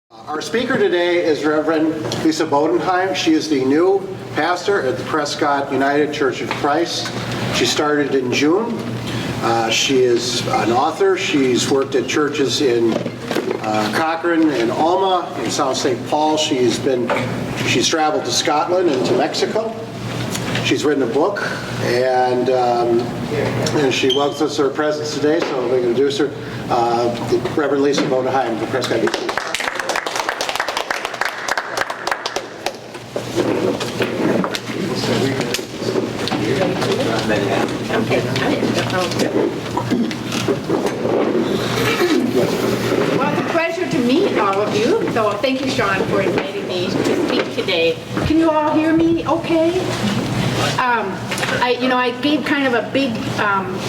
Our speaker today is Reverend Lisa Bodenheim. She is the new pastor at the Prescott United Church of Christ. She started in June. She is an author. She's worked at churches in Cochrane and Alma, in South St. Paul. She's traveled to Scotland and to Mexico. She's written a book, and she welcomes us to her presence today, so we're going to introduce her. Reverend Lisa Bodenheim, the Prescott United. Well, it's a pleasure to meet all of you. So thank you, Sean, for inviting me to speak today. Can you all hear me okay? I gave kind of a big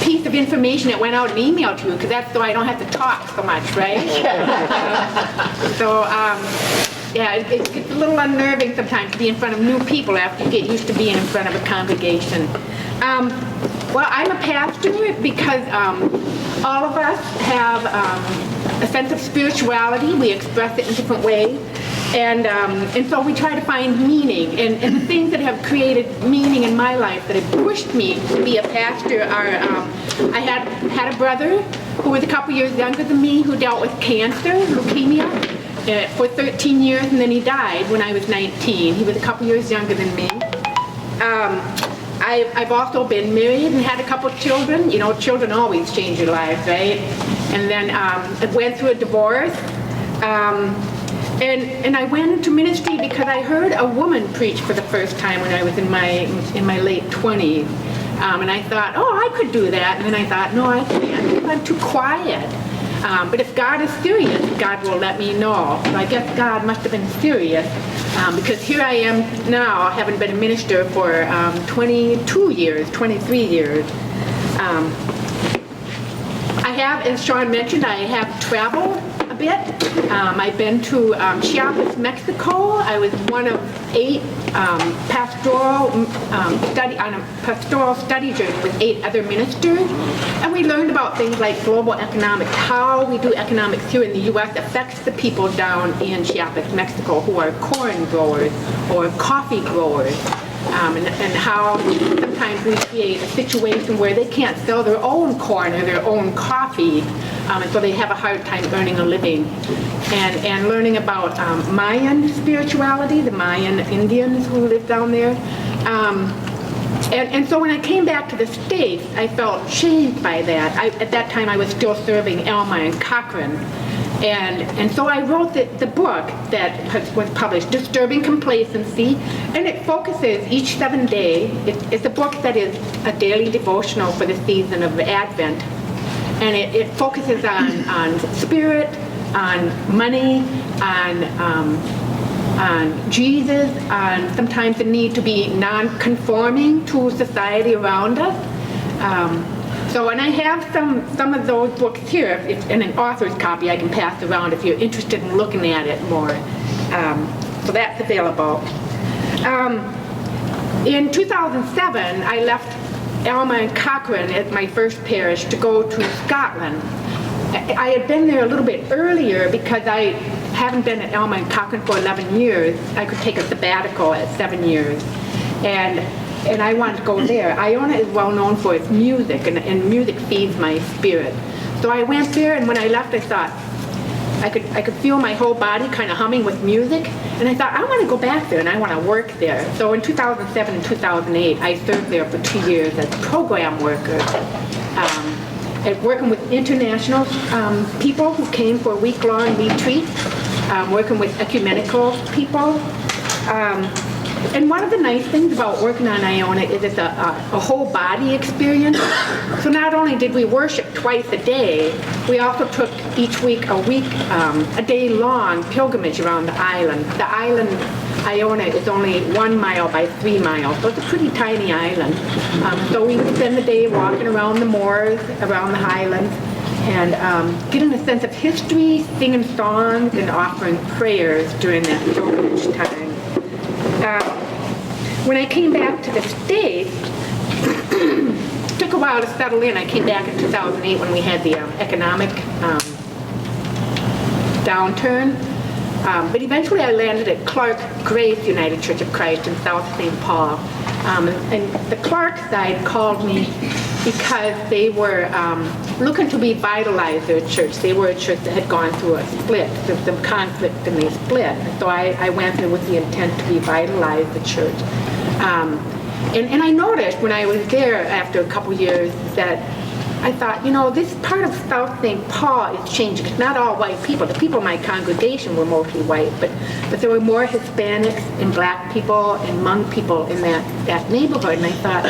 piece of information that went out in email to you, because that's so I don't have to talk so much, right? Yeah, it gets a little unnerving sometimes to be in front of new people after you get used to being in front of a congregation. Well, I'm a pastor because all of us have a sense of spirituality. We express it in different ways. And so we try to find meaning. And the things that have created meaning in my life that have pushed me to be a pastor are, I had a brother who was a couple years younger than me who dealt with cancer, leukemia, for 13 years, and then he died when I was 19. He was a couple years younger than me. I've also been married and had a couple children. You know, children always change your lives, right? And then I went through a divorce. And I went into ministry because I heard a woman preach for the first time when I was in my late 20s. And I thought, oh, I could do that. And then I thought, no, I can't because I'm too quiet. But if God is serious, God will let me know. So I guess God must have been serious because here I am now, having been a minister for 23 years. I have, as Sean mentioned, I have traveled a bit. I've been to Chiapas, Mexico. I was one of 8 pastoral study journey with 8 other ministers, and we learned about things like global economics, how we do economics here in the U.S. affects the people down in Chiapas, Mexico, who are corn growers or coffee growers. And how sometimes we create a situation where they can't sell their own corn or their own coffee, and so they have a hard time earning a living. And learning about Mayan spirituality, the Mayan Indians who live down there. And so when I came back to the States, I felt changed by that. At that time, I was still serving Alma and Cochrane. And so I wrote the book that was published, Disturbing Complacency, and it focuses each 7 day. It's a book that is a daily devotional for the season of Advent. And it focuses on spirit, on money, on Jesus, on sometimes the need to be non-conforming to society around us. And I have some of those books here, in an author's copy I can pass around if you're interested in looking at it more. So that's available. In 2007, I left Alma and Cochrane as my first parish to go to Scotland. I had been there a little bit earlier because I haven't been at Alma and Cochrane for 11 years. I could take a sabbatical at 7 years. And I wanted to go there. Iona is well known for its music, and music feeds my spirit. So I went there, and when I left, I thought, I could feel my whole body kind of humming with music, and I thought, I want to go back there, and I want to work there. So in 2007 and 2008, I served there for 2 years as program worker, and working with international people who came for a week-long retreat, working with ecumenical people. And one of the nice things about working on Iona is it's a whole body experience. So not only did we worship twice a day, we also took each week a day-long pilgrimage around the island. The island, Iona, is only 1 mile by 3 miles, so it's a pretty tiny island. So we would spend the day walking around the moors, around the highlands, and getting a sense of history, singing songs, and offering prayers during that pilgrimage time. When I came back to the States, it took a while to settle in. I came back in 2008 when we had the economic downturn. But eventually I landed at Clark Grace United Church of Christ in South St. Paul. And the Clark side called me because they were looking to revitalize their church. They were a church that had gone through a split. There was some conflict and they split. And so I went there with the intent to revitalize the church. And I noticed when I was there after a couple years that I thought, this part of South St. Paul is changing. It's not all white people. The people in my congregation were mostly white, but there were more Hispanics and black people and Hmong people in that neighborhood. And I thought,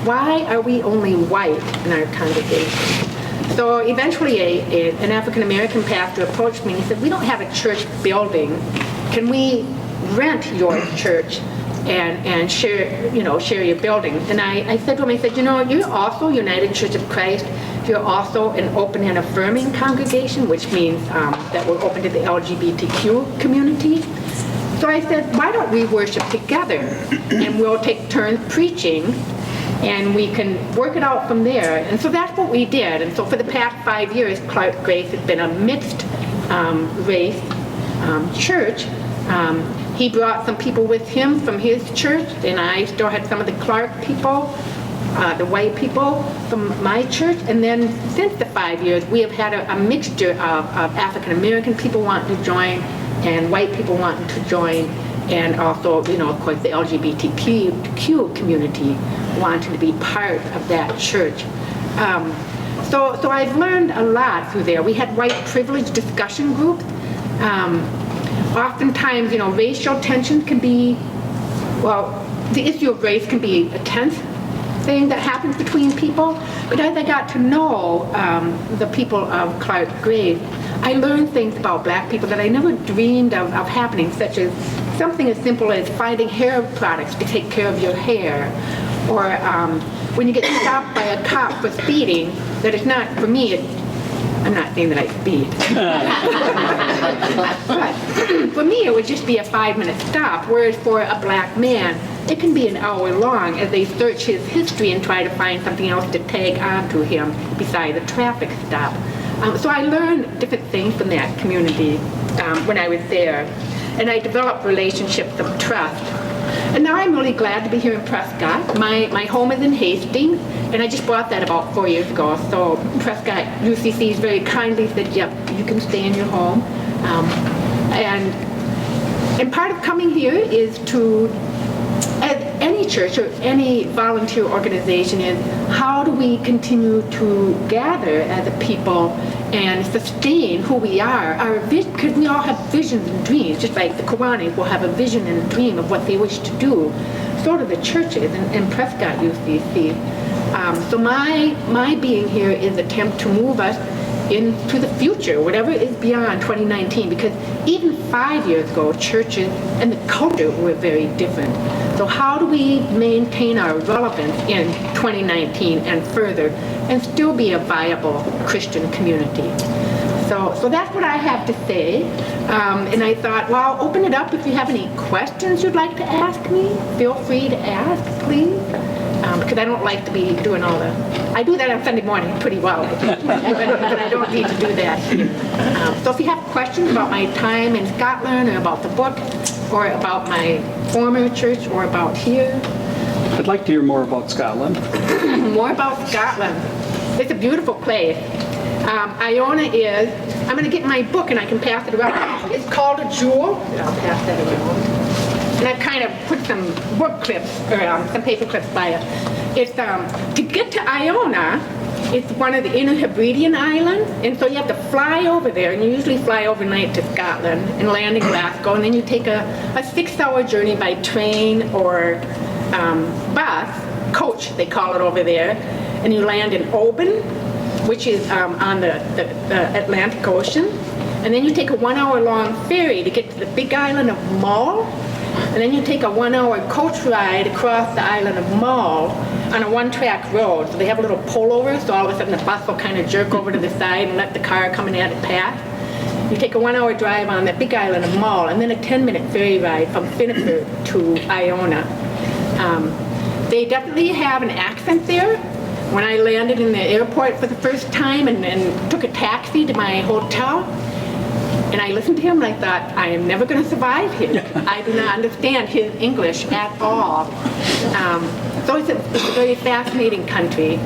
why are we only white in our congregation? So eventually an African-American pastor approached me and he said, we don't have a church building. Can we rent your church and share your building? And I said to him, you're also United Church of Christ. You're also an open and affirming congregation, which means that we're open to the LGBTQ community. So I said, why don't we worship together? And we'll take turns preaching, and we can work it out from there. And so that's what we did. And so for the past 5 years, Clark Grace has been a mixed race church. He brought some people with him from his church, and I still had some of the Clark people, the white people from my church. And then since the 5 years, we have had a mixture of African-American people wanting to join and white people wanting to join, and also, of course, the LGBTQ community wanting to be part of that church. So I've learned a lot through there. We had white privilege discussion groups. Oftentimes, racial tension can be, the issue of race can be a tense thing that happens between people. But as I got to know the people of Clark Grace, I learned things about black people that I never dreamed of happening, such as something as simple as finding hair products to take care of your hair, or when you get stopped by a cop for speeding, that it's not, for me, I'm not saying that I speed. But for me, it would just be a 5-minute stop, whereas for a black man, it can be an hour long as they search his history and try to find something else to tag onto him besides a traffic stop. So I learned different things from that community when I was there, and I developed relationships of trust. And now I'm really glad to be here in Prescott. My home is in Hastings, and I just bought that about 4 years ago. So Prescott UCC is very kindly said, yep, you can stay in your home. And part of coming here is to, as any church or any volunteer organization is, how do we continue to gather as a people and sustain who we are? Because we all have visions and dreams, just like the Kiwanis will have a vision and a dream of what they wish to do. So do the churches in Prescott UCC. So my being here is an attempt to move us into the future, whatever is beyond 2019, because even 5 years ago, churches and the culture were very different. So how do we maintain our relevance in 2019 and further and still be a viable Christian community? So that's what I have to say. And I thought, well, I'll open it up. If you have any questions you'd like to ask me, feel free to ask, please. Because I don't like to be doing all the... I do that on Sunday morning pretty well, but I don't need to do that here. So if you have questions about my time in Scotland or about the book or about my former church or about here. I'd like to hear more about Scotland. More about Scotland. It's a beautiful place. Iona is... I'm going to get my book and I can pass it around. It's called A Jewel. I'll pass that around. And I've kind of put some book clips, or some paper clips by it. It's, to get to Iona, it's one of the Inner Hebridean Islands, and so you have to fly over there, and you usually fly overnight to Scotland and land in Glasgow, and then you take a 6-hour journey by train or bus, coach they call it over there, and you land in Oban, which is on the Atlantic Ocean, and then you take a 1-hour long ferry to get to the big island of Mull. And then you take a 1-hour coach ride across the island of Mull on a 1-track road. So they have a little pullover, so all of a sudden the bus will kind of jerk over to the side and let the car coming at it pass. You take a 1-hour drive on that big island of Mull, and then a 10-minute ferry ride from Finneford to Iona. They definitely have an accent there. When I landed in the airport for the first time and took a taxi to my hotel, And I listened to him and I thought, I am never going to survive here. I do not understand his English at all. So it's a very fascinating country.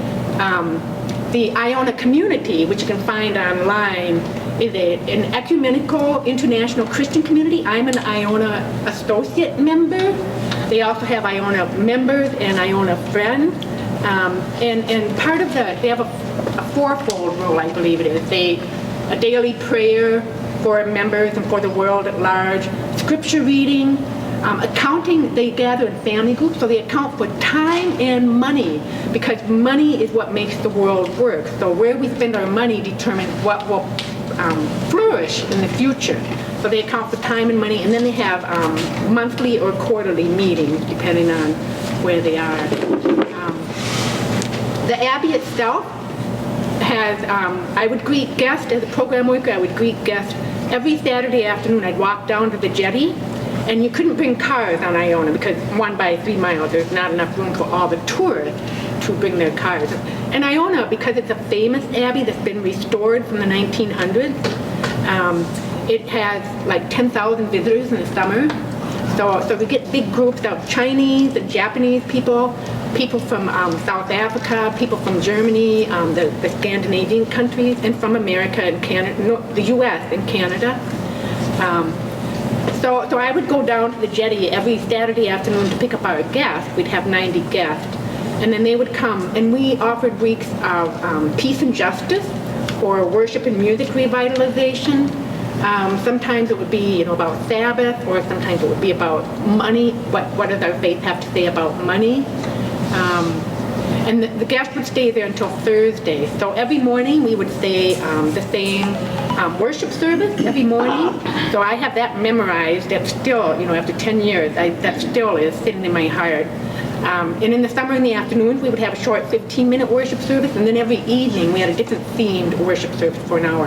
The Iona community, which you can find online, is an ecumenical international Christian community. I'm an Iona associate member. They also have Iona members and Iona friends. And part of they have a fourfold rule, I believe it is. A daily prayer for members and for the world at large, scripture reading, accounting. They gather in family groups, so they account for time and money, because money is what makes the world work. So where we spend our money determines what will flourish in the future. So they account for time and money, and then they have monthly or quarterly meetings, depending on where they are. The Abbey itself has, I would greet guests, as a program worker, I would greet guests every Saturday afternoon. I'd walk down to the jetty, and you couldn't bring cars on Iona because 1 by 3 miles, there's not enough room for all the tourists to bring their cars. And Iona, because it's a famous abbey that's been restored from the 1900s, it has like 10,000 visitors in the summer. So we get big groups of Chinese and Japanese people from South Africa, people from Germany, the Scandinavian countries, and from America and Canada, the U.S. and Canada. So I would go down to the jetty every Saturday afternoon to pick up our guests. We'd have 90 guests. And then they would come, and we offered weeks of peace and justice, or worship and music revitalization. Sometimes it would be, about Sabbath, or sometimes it would be about money. What does our faith have to say about money? And the guests would stay there until Thursday. So every morning we would say the same worship service every morning. So I have that memorized. That still, after 10 years, that still is sitting in my heart. And in the summer, in the afternoons, we would have a short 15-minute worship service, and then every evening we had a different themed worship service for an hour.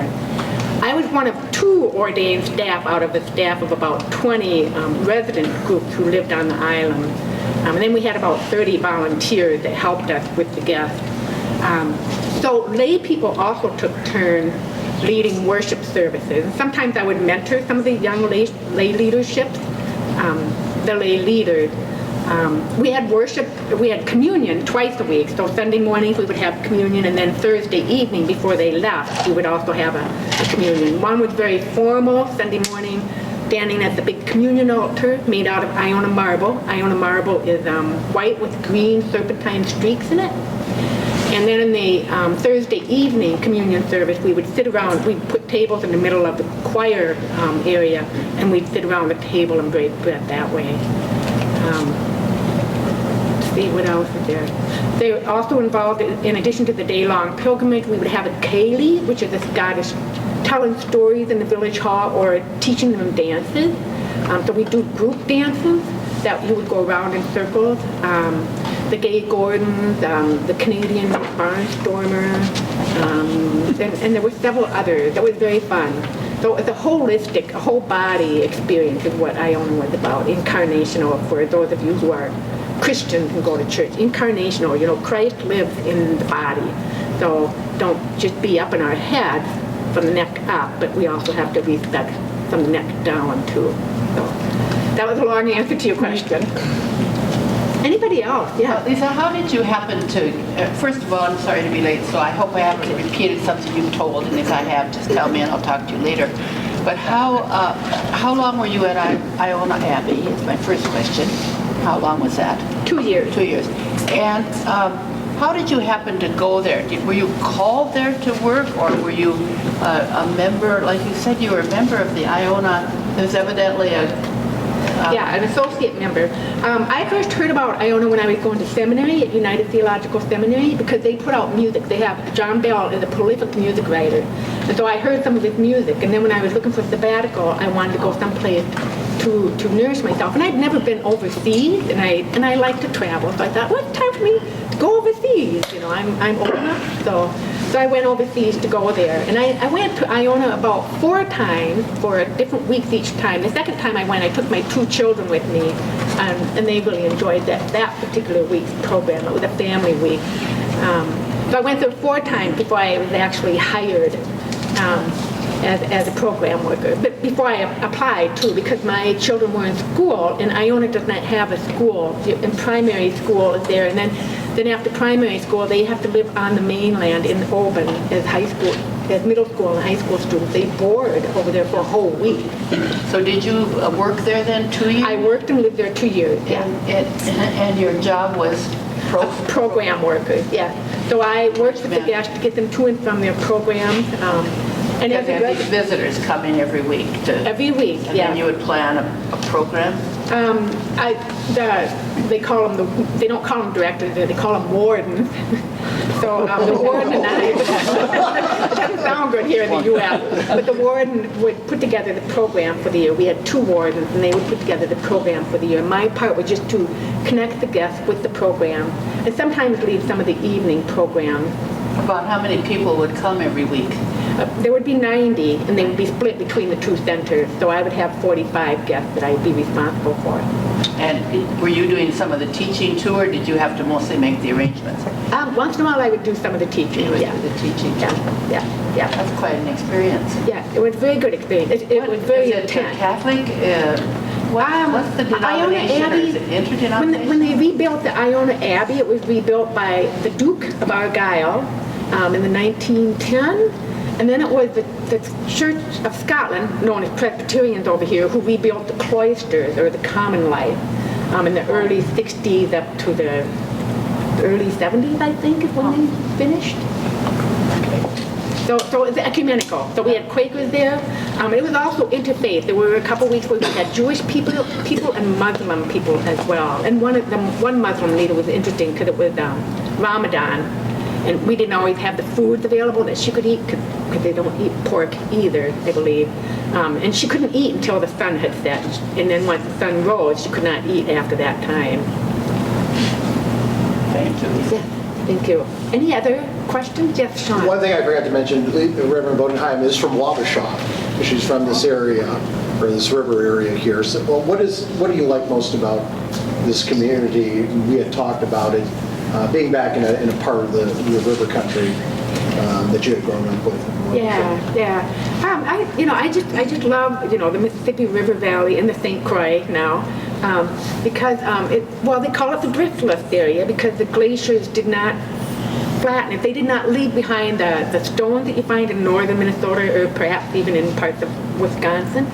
I was one of 2 ordained staff out of the staff of about 20 resident groups who lived on the island. And then we had about 30 volunteers that helped us with the guests. So lay people also took turns leading worship services. And sometimes I would mentor some of the young lay leaderships, the lay leaders. We had communion twice a week. So Sunday mornings we would have communion, and then Thursday evening before they left, we would also have a communion. One was very formal, Sunday morning, standing at the big communion altar made out of Iona marble. Iona marble is white with green serpentine streaks in it. And then in the Thursday evening communion service, we would sit around, we'd put tables in the middle of the choir area, and we'd sit around the table and break bread that way. See what else is there. They were also involved, in addition to the day-long pilgrimage, we would have a ceilidh, which is a Scottish telling stories in the village hall or teaching them dances. So we do group dances that you would go around in circles. The Gay Gordons, the Canadian Barnstormer, and there were several others. That was very fun. So it's a holistic, a whole body experience is what Iona was about. Incarnational, for those of you who are Christians and go to church. Incarnational, Christ lives in the body. So don't just be up in our head from the neck up, but we also have to respect from the neck down too. So that was a long answer to your question. Anybody else? Yeah. Lisa, how did you happen to, first of all, I'm sorry to be late, so I hope I haven't repeated something you've told, and if I have, just tell me and I'll talk to you later. But how long were you at Iona Abbey is my first question. How long was that? 2 years. 2 years. And how did you happen to go there? Were you called there to work, or were you a member, like you said you were a member of the Iona, there's evidently yeah, an associate member. I first heard about Iona when I was going to seminary at United Theological Seminary, because they put out music. They have, John Bell is a prolific music writer. And so I heard some of his music. And then when I was looking for sabbatical, I wanted to go someplace to nourish myself. And I'd never been overseas, and I like to travel. So I thought, well, it's time for me to go overseas. I'm old enough. So I went overseas to go there. And I went to Iona about 4 times for different weeks each time. The second time I went, I took my 2 children with me, and they really enjoyed that particular week's program. It was a family week. So I went there 4 times before I was actually hired. as a program worker. But before I applied too, because my children were in school, and Iona does not have a school. In primary school is there, and then after primary school, they have to live on the mainland in Oban as high school, as middle school and high school students. They board over there for a whole week. So did you work there then 2 years? I worked and lived there 2 years. Yeah. And your job was Program workers, yeah. So I worked with the guests to get them to and from their programs. And Because every these visitors come in every week to... every week, And yeah. then you would plan a program? They call them they don't call them directors, they call them wardens. So the warden and I, it doesn't sound good here in the U.S., but the warden would put together the program for the year. We had 2 wardens, and they would put together the program for the year. My part was just to connect the guests with the program, and sometimes lead some of the evening programs. About how many people would come every week? There would be 90, and they would be split between the 2 centers. So I would have 45 guests that I'd be responsible for. And were you doing some of the teaching too, or did you have to mostly make the arrangements? Once in a while, I would do some of the teaching. You would Yeah, do the teaching too? yeah. That's quite an experience. Yeah, it was a very good experience. It was very Is it intense. Catholic? What's the denomination? Or is it interdenominational? When they rebuilt the Iona Abbey, it was rebuilt by the Duke of Argyll in the 1910. And then it was the Church of Scotland, known as Presbyterians over here, who rebuilt the cloisters, or the common life, in the early 60s up to the early 70s, I think, is when they finished. So it's ecumenical. So we had Quakers there. It was also interfaith. There were a couple weeks where we had Jewish people and Muslim people as well. And one Muslim leader was interesting because it was Ramadan. And we didn't always have the foods available that she could eat because they don't eat pork either, I believe. And she couldn't eat until the sun had set. And then once the sun rose, she could not eat after that time. Thank you. Yeah, thank you. Any other questions? Yes, Sean. One thing I forgot to mention, Reverend Bodenheim is from Wabasha. She's from this area, or this river area here. So, well, what do you like most about this community? We had talked about it, being back in a part of the river country that you had grown up with. Yeah. I just love, the Mississippi River Valley and the St. Croix now, because they call it the driftless area because the glaciers did not flatten it. They did not leave behind the stones that you find in northern Minnesota or perhaps even in parts of Wisconsin.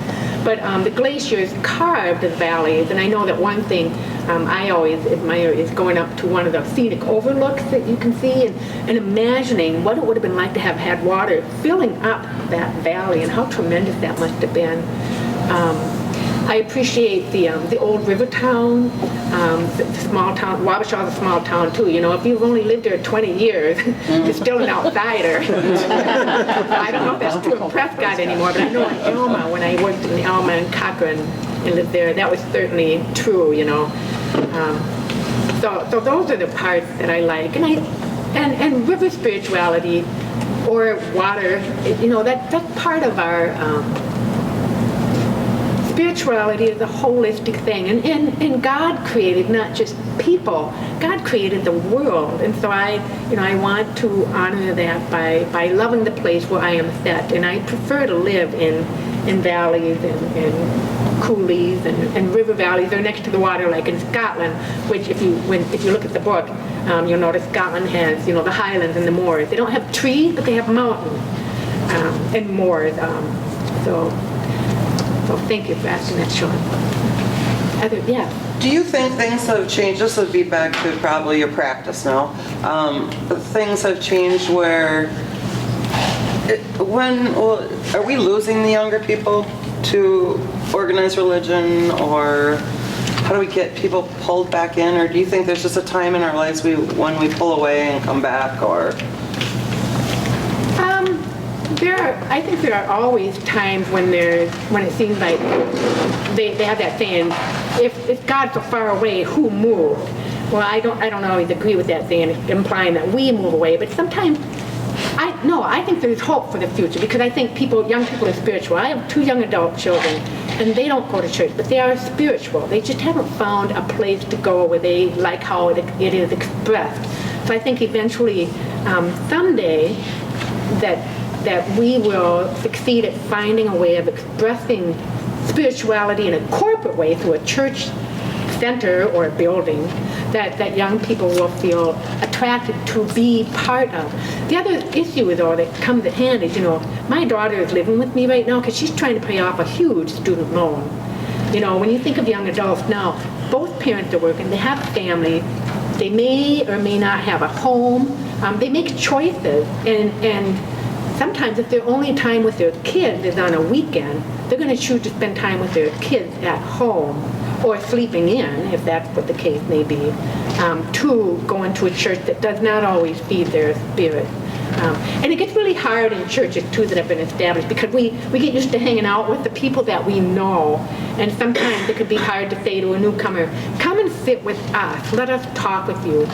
But the glaciers carved the valleys, and I know that one thing I always admire is going up to one of the scenic overlooks that you can see and imagining what it would have been like to have had water filling up that valley and how tremendous that must have been. I appreciate the old river town, the small town. Wabasha is a small town too. If you've only lived there 20 years, you're still an outsider. I don't know if that's true in Prescott anymore, but I know in Elma, when I worked in Elma and Cochrane and lived there, that was certainly true. So those are the parts that I like, and river spirituality or water. That's part of our. Spirituality is a holistic thing, and God created not just people. God created the world, and so I want to honor that by loving the place where I am set, and I prefer to live in valleys and coulees and river valleys. They're next to the water, like in Scotland, which if you look at the book, you'll notice Scotland has the highlands and the moors. They don't have trees, but they have mountains and moors. So thank you for asking that, Sean. Do you think things have changed? This would be back to probably your practice now. Things have changed where, are we losing the younger people to organized religion, or how do we get people pulled back in? Or do you think there's just a time in our lives when we pull away and come back, or? I think there are always times when it seems like they have that saying, if God's so far away, who moved? Well, I don't always agree with that saying, implying that we move away. But sometimes, I think there's hope for the future because I think young people are spiritual. I have 2 young adult children, and they don't go to church, but they are spiritual. They just haven't found a place to go where they like how it is expressed. So I think eventually, someday, that that we will succeed at finding a way of expressing spirituality in a corporate way through a church center or a building that young people will feel attracted to be part of. The other issue, though, that comes at hand is, my daughter is living with me right now because she's trying to pay off a huge student loan. When you think of young adults now, both parents are working, they have a family, they may or may not have a home, they make choices, and sometimes if their only time with their kids is on a weekend, they're going to choose to spend time with their kids at home or sleeping in, if that's what the case may be, to going to a church that does not always feed their spirit. And it gets really hard in churches, too, that have been established because we get used to hanging out with the people that we know. And sometimes it could be hard to say to a newcomer, come and sit with us. Let us talk with you.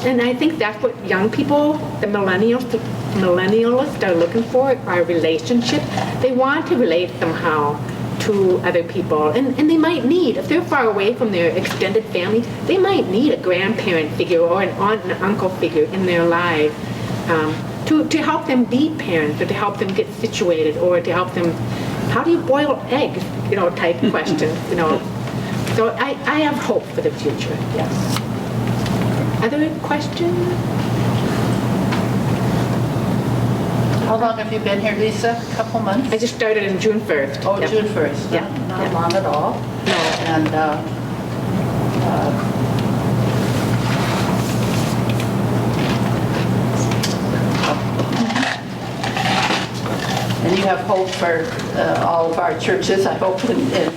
And I think that's what young people, the millennialists are looking for, are relationships. They want to relate somehow to other people. And they might need, if they're far away from their extended family, they might need a grandparent figure or an aunt and uncle figure in their lives. To help them be parents, or to help them get situated, or to help them, how do you boil eggs, type questions, So I have hope for the future, yes. Other questions? How long have you been here, Lisa? A couple months? I just started on June 1st. Oh, Yep. June 1st. Yeah. Not Yeah. long at all. No. And you have hope for all of our churches, I hope.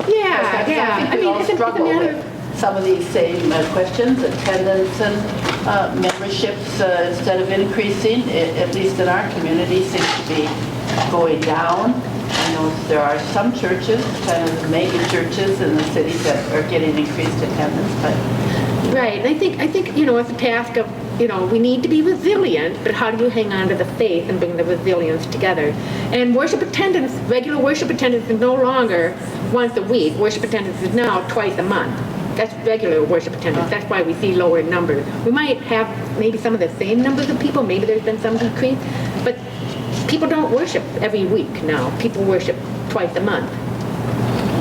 Yeah. I mean, it's a struggle matter with some of these same questions, attendance and memberships, instead of increasing, at least in our community, seems to be going down. I know there are some churches, kind of mega churches in the cities that are getting increased attendance, but Right. And I think it's a task of, we need to be resilient, but how do you hang on to the faith and bring the resilience together? And worship attendance, regular worship attendance is no longer once a week. Worship attendance is now twice a month. That's regular worship attendance. That's why we see lower numbers. We might have maybe some of the same numbers of people. Maybe there's been some decrease, but people don't worship every week now. People worship twice a month.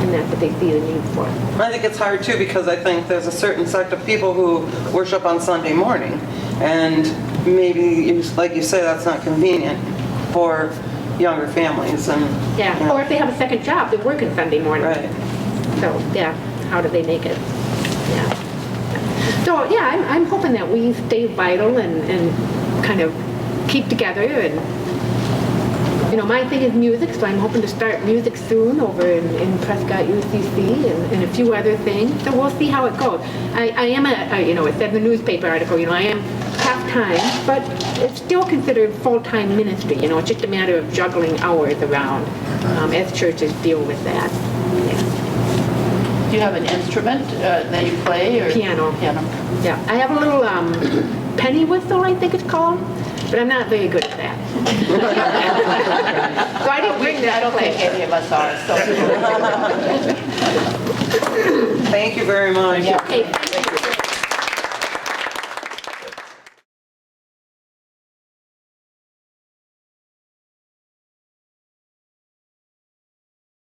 And that's what they see the need for. I think it's hard too because I think there's a certain sect of people who worship on Sunday morning, and maybe, like you say, that's not convenient for younger families. And Yeah. Or if they have a second job, they're working Sunday morning. Right. So, yeah, how do they make it? Yeah. So, yeah, I'm hoping that we stay vital and kind of keep together. And, my thing is music, so I'm hoping to start music soon over in Prescott UCC and a few other things. So we'll see how it goes. I am it said in the newspaper article, I am half-time, but it's still considered full-time ministry. It's just a matter of juggling hours around as churches deal with that. Yeah. do you have an instrument that you play? Or? Piano. Piano. Yeah, I have a little penny whistle, I think it's called, but I'm not very good at that. So I didn't bring that. I don't think any of us are. So. Thank you very much. Yeah. Okay.